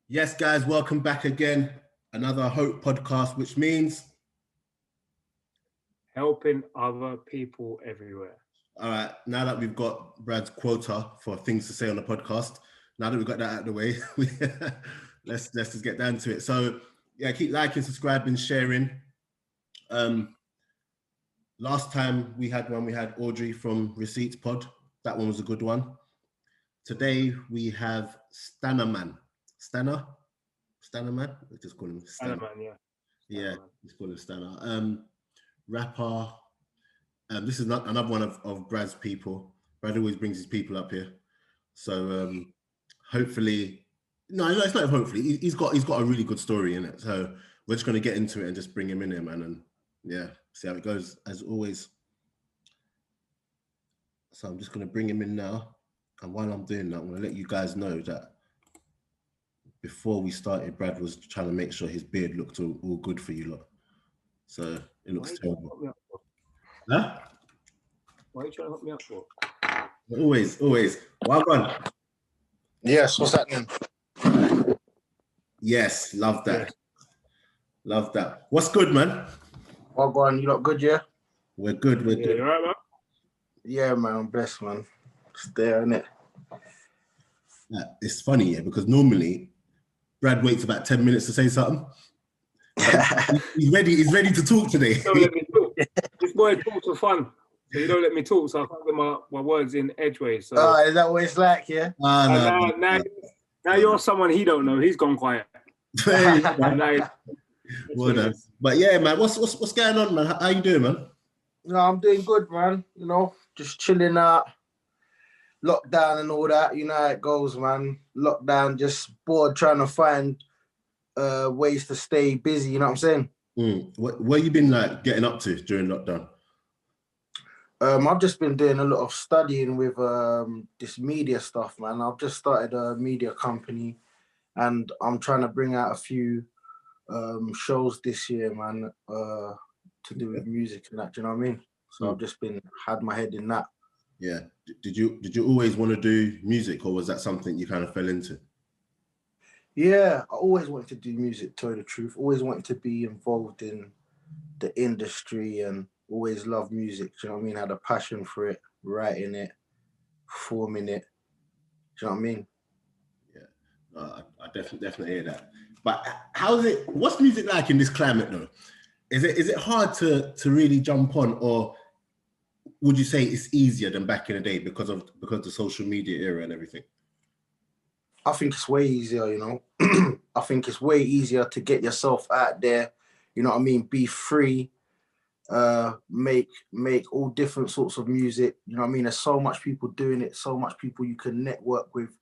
Yes, guys, welcome back again. Another Hope podcast, which means, Helping other people everywhere. all right, now that we've got Brad's quota for things to say on the podcast, now that we've got that out of the way, let's just get down to it. So, yeah, keep liking, subscribing, sharing. Last time we had Audrey from Receipts Pod. That one was a good one. Today we have Stana Man. Stana Man? Let's just call him Stana Man, yeah. Yeah, let's call him Stana. Rapper. This is not another one of Brad's people. Brad always brings his people up here. So hopefully, no, it's not hopefully. He's got a really good story in it. So we're just going to get into it and just bring him in here, man. And yeah, see how it goes as always. So I'm just going to bring him in now. And while I'm doing that, I'm going to let you guys know that before we started, Brad was trying to make sure his beard looked all good for you lot. So it looks terrible. Huh? Why are you trying to hook me up for? Always. Well done. Yes, what's happening? Yes, love that. Yes. Love that. What's good, man? Well, go on, you look good, yeah? We're good. You all right, man? Yeah, man, I'm blessed, man. It's there, innit? Yeah, it's funny, yeah, because normally Brad waits about 10 minutes to say something. He's ready to talk today. Don't let me talk. This boy talks for fun. So you don't let me talk, so I can't get my words in edgeways. So. Is that what it's like, yeah? Now you're someone he don't know. He's gone quiet. Well, but yeah, man, what's going on, man? How you doing, man? No, I'm doing good, man. You know, just chilling out, lockdown and all that. You know how it goes, man. Lockdown, just bored, trying to find ways to stay busy. You know what I'm saying? What you been like getting up to during lockdown? I've just been doing a lot of studying with this media stuff, man. I've just started a media company, and I'm trying to bring out a few shows this year, man, to do with music and that. Do you know what I mean? So I've just had my head in that. Yeah. Did you always want to do music, or was that something you kind of fell into? Yeah, I always wanted to do music, to tell you the truth. Always wanted to be involved in the industry and always loved music. Do you know what I mean? Had a passion for it, writing it, performing it. Do you know what I mean? Yeah, I definitely hear that. But what's music like in this climate though? Is it hard to really jump on, or would you say it's easier than back in the day because the social media era and everything? I think it's way easier, you know. I think it's way easier to get yourself out there, you know what I mean? Be free, make all different sorts of music, you know what I mean? There's so much people doing it, so much people you can network with. Do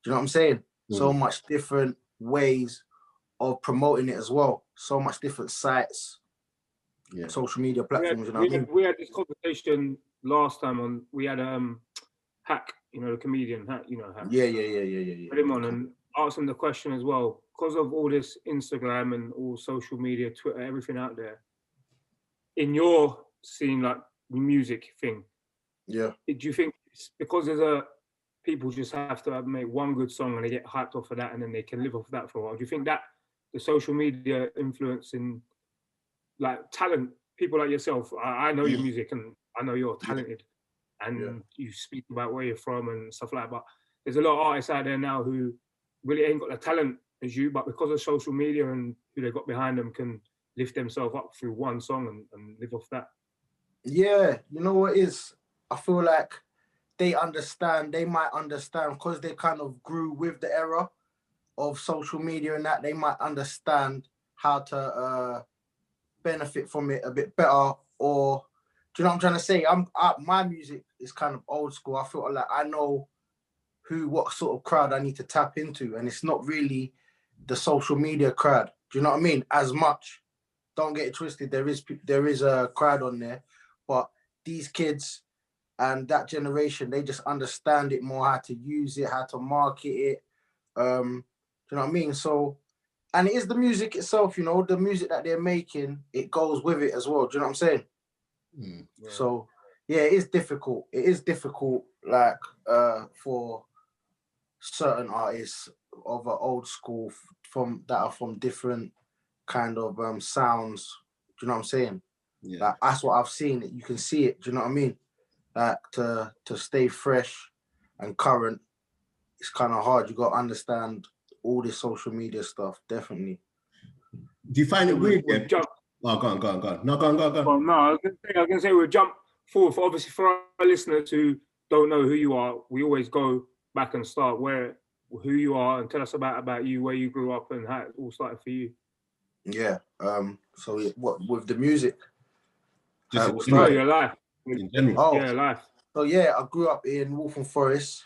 you know what I'm saying? So much different ways of promoting it as well. So much different sites, social media platforms. We had this conversation last time we had Hack, you know, the comedian Hack, you know Hack. Yeah. Put him on and asked him the question as well, because of all this Instagram and all social media, Twitter, everything out there. In your scene, like the music thing, do you think it's because people just have to make one good song and they get hyped off of that and then they can live off that for a while? Do you think that the social media influence in like talent, people like yourself, I know your music and I know you're talented and you speak about where you're from and stuff like that, but there's a lot of artists out there now who really ain't got the talent as you, but because of social media and who they got behind them can lift themselves up through one song and live off that. Yeah, you know what it is? I feel like they might understand because they kind of grew with the era of social media and that, they might understand how to benefit from it a bit better. Or do you know what I'm trying to say? My music is kind of old school. I feel like I know what sort of crowd I need to tap into, and it's not really the social media crowd. Do you know what I mean? As much. Don't get it twisted. There is a crowd on there, but these kids and that generation, they just understand it more, how to use it, how to market it. Do you know what I mean? So, and it is the music itself, you know, the music that they're making, it goes with it as well. Do you know what I'm saying? Yeah. So, yeah, it is difficult. It is difficult, like, for certain artists, of an old school from that are from different kind of sounds. Do you know what I'm saying? Yeah. Like that's what I've seen. You can see it. Do you know what I mean? Like to stay fresh and current, it's kind of hard. You got to understand all this social media stuff. Definitely. Do you find it weird? We've jumped. Oh, go on. No, go on. Well, no, I was gonna say we'll jump forward. Obviously, for our listeners who don't know who you are, we always go back and start who you are and tell us about you, where you grew up, and how it all started for you. Yeah. So what with the music? Just Your life. in general. Oh, Yeah, life. so yeah, I grew up in Waltham Forest,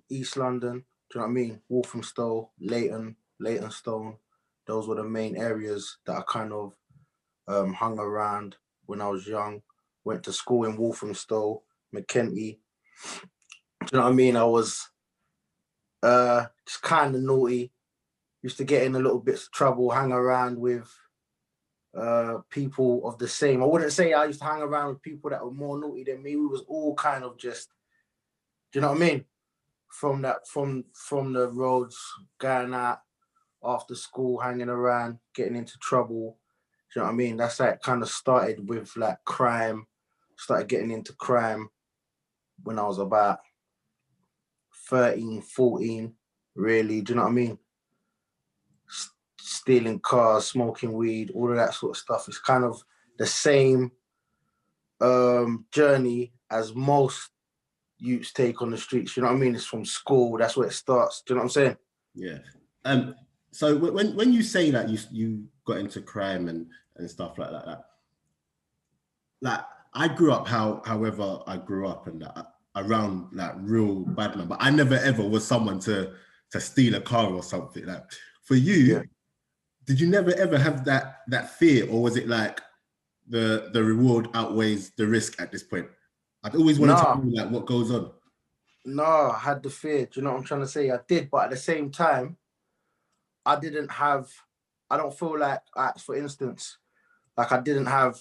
East London. Do you know what I mean? Walthamstow, Leytonstone. Those were the main areas that I kind of hung around when I was young. Went to school in Walthamstow, McKenty. Do you know what I mean? I was just kind of naughty. Used to get in a little bit of trouble, hang around with people of the same. I wouldn't say I used to hang around with people that were more naughty than me. We was all kind of just, do you know what I mean? From the roads, going out after school, hanging around, getting into trouble. Do you know what I mean? That's like kind of started with like crime. Started getting into crime when I was about 13, 14, really. Do you know what I mean? Stealing cars, smoking weed, all of that sort of stuff. It's kind of the same journey as most youths take on the streets. You know what I mean? It's from school. That's where it starts. Do you know what I'm saying? Yeah. So when you say that you got into crime and stuff like that, like I grew up however I grew up and around like real bad man, but I never ever was someone to steal a car or something. Like for you, Yeah. did you never ever have that fear, or was it like the reward outweighs the risk at this point? I'd always wanted to know like what goes on. No, I had the fear. Do you know what I'm trying to say? I did, but at the same time, I don't feel like, for instance, like I didn't have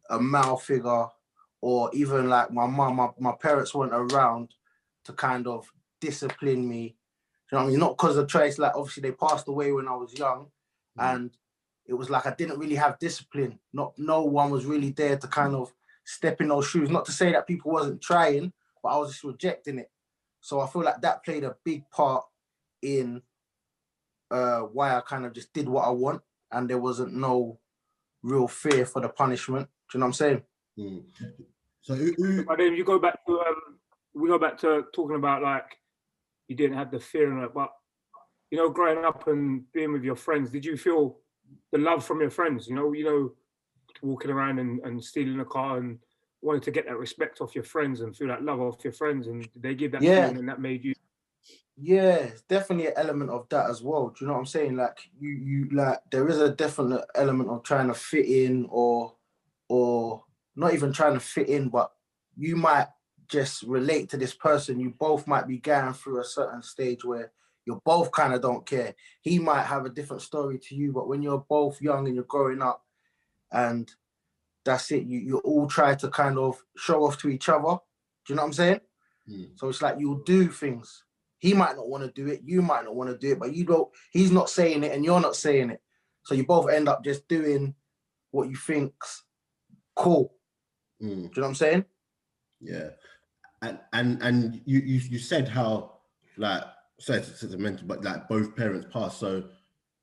a male figure, or even like my mum, my parents weren't around to kind of discipline me. You know what I mean? Not because of choice, like obviously they passed away when I was young, and it was like I didn't really have discipline. No one was really there to kind of step in those shoes. Not to say that people wasn't trying, but I was just rejecting it. So I feel like that played a big part in why I kind of just did what I want, and there wasn't no real fear for the punishment. Do you know what I'm saying? Mm. So but then you go back to we go back to talking about like you didn't have the fear in it, but you know, growing up and being with your friends, did you feel the love from your friends? You know, walking around and stealing a car and wanting to get that respect off your friends and feel that love off your friends, and they give that to you, and that made you. Yeah, it's definitely an element of that as well. Do you know what I'm saying? Like you like there is a definite element of trying to fit in, or not even trying to fit in, but you might just relate to this person. You both might be going through a certain stage where you both kind of don't care. He might have a different story to you, but when you're both young and you're growing up, and that's it, you all try to kind of show off to each other. Do you know what I'm saying? So it's like you'll do things. He might not want to do it, you might not want to do it, but you don't. He's not saying it and you're not saying it. So you both end up just doing what you think's cool. Do you know what I'm saying? Yeah. And you said how like to mention, but like both parents passed. So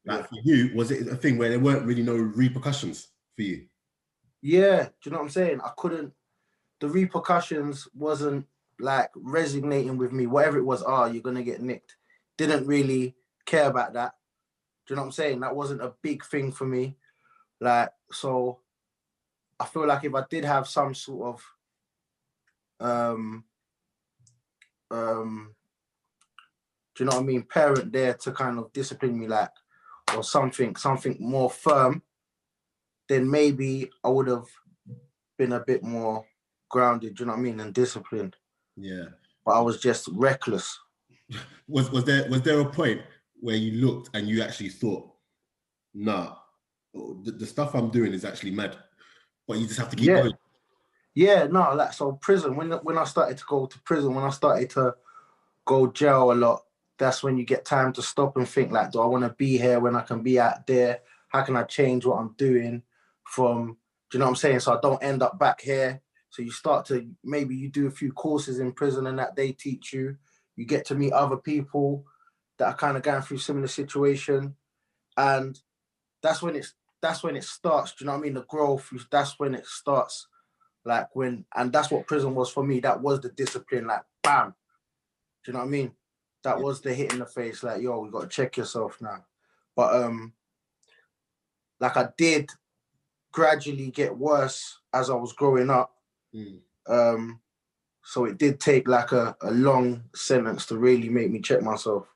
like for you, was it a thing where there weren't really no repercussions for you? Yeah, do you know what I'm saying? The repercussions wasn't like resonating with me. Whatever it was, you're gonna get nicked. Didn't really care about that. Do you know what I'm saying? That wasn't a big thing for me. Like, so I feel like if I did have some sort of do you know what I mean, parent there to kind of discipline me, like, or something more firm, then maybe I would have been a bit more grounded, do you know what I mean, and disciplined. Yeah. But I was just reckless. Was there a point where you looked and you actually thought, nah, the stuff I'm doing is actually mad, but you just have to keep going? Yeah, no, like, so prison, when I started to go to prison, when I started to go jail a lot, that's when you get time to stop and think like, do I want to be here when I can be out there? How can I change what I'm doing from, do you know what I'm saying? So I don't end up back here. So you start to, maybe you do a few courses in prison and that they teach you. You get to meet other people that are kind of going through similar situation. And that's when it starts, do you know what I mean? The growth, that's when it starts. Like when, and that's what prison was for me. That was the discipline, like bam. Do you know what I mean? That was the hit in the face, like, yo, we got to check yourself now. But like I did gradually get worse as I was growing up. So it did take like a long sentence to really make me check myself.